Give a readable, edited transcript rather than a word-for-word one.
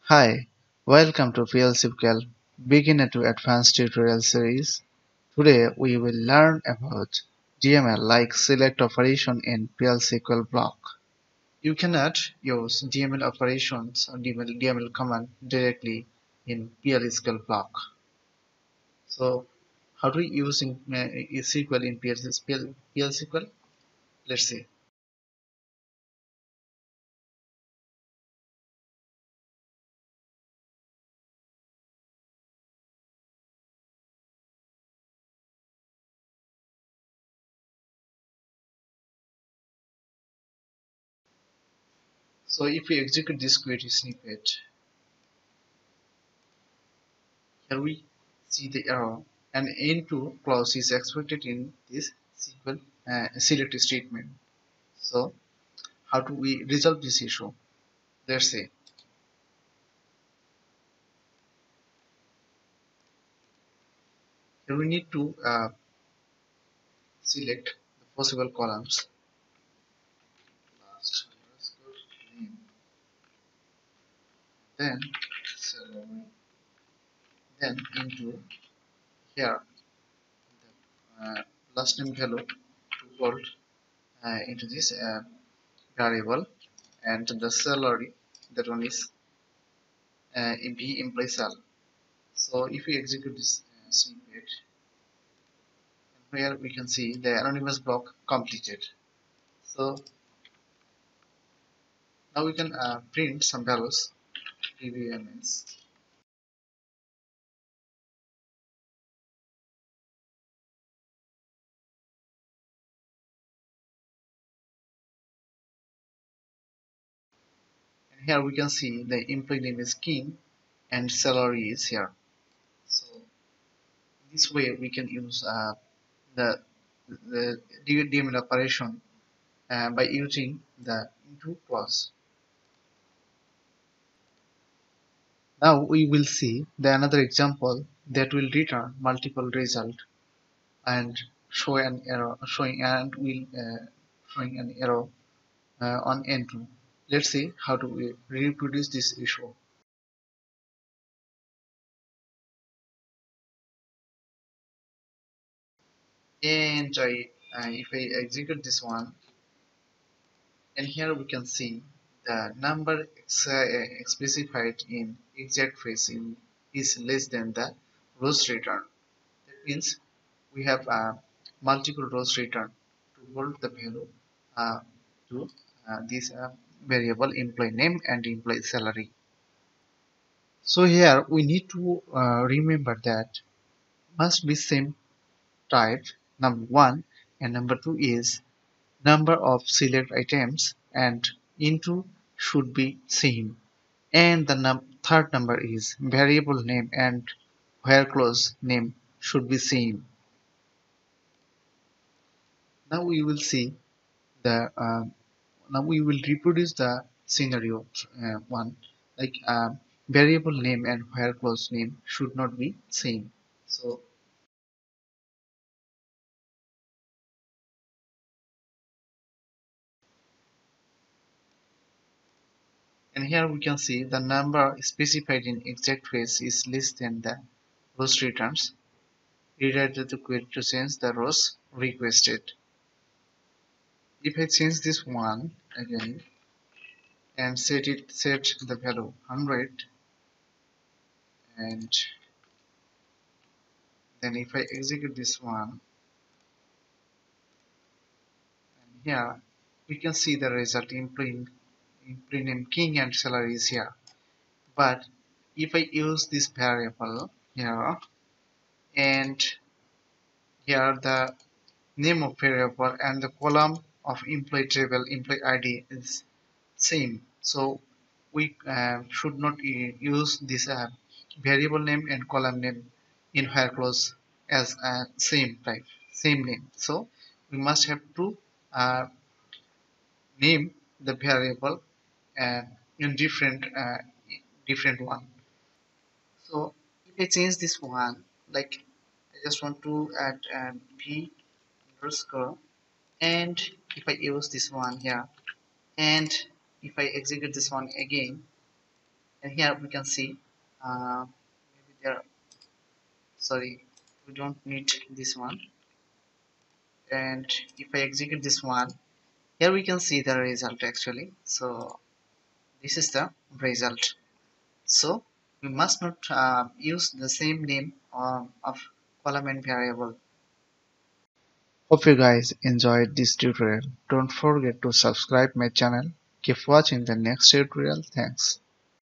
Hi, welcome to PLSQL Beginner to Advanced tutorial series. Today we will learn about DML like select operation in PLSQL block. You cannot use DML operations or DML command directly in PLSQL block. So how do we use SQL in PLSQL? Let's see. So if we execute this query snippet, here we see the error. An end-to clause is expected in this SQL select statement. So how do we resolve this issue? Let's say here we need to select the possible columns. Last underscore name, then salary, then into here the last name value to put into this variable, and the salary, that one is b implies sal. So if we execute this snippet, where we can see the anonymous block completed. So now we can print some values, pvms, and here we can see the employee name is king and salary is here. So this way we can use the DML operation by using the into clause. Now we will see the another example that will return multiple result and show an error, showing an error on N2. Let's see how do we reproduce this issue. And if I execute this one, and here we can see the number specified in exact phrase is less than the rows return. That means we have multiple rows return to hold the value uh, to this variable employee name and employee salary. So here we need to remember that must be same type, number one, and number two is number of select items, and into should be same, and the third number is variable name and where clause name should be same. Now we will see the now we will reproduce the scenario one, like variable name and where clause name should not be same. So and here we can see the number specified in exact phrase is less than the rows returns. Rewrite the query to change the rows requested. If I change this one again and set the value 100, and then if I execute this one, and here we can see the result employee name king and salary is here. But if I use this variable here, and here the name of variable and the column of employee table employee ID is same, so we should not use this variable name and column name in where clause as same type, same name. So we must have to uh, name the variable uh, in different one. So if I change this one, like I just want to add b underscore, and if I use this one here, and if I execute this one again, and here we can see maybe there, sorry, we don't need this one. And if I execute this one, here we can see the result actually. So this is the result. So we must not use the same name of column and variable. Hope you guys enjoyed this tutorial. Don't forget to subscribe my channel. Keep watching the next tutorial. Thanks.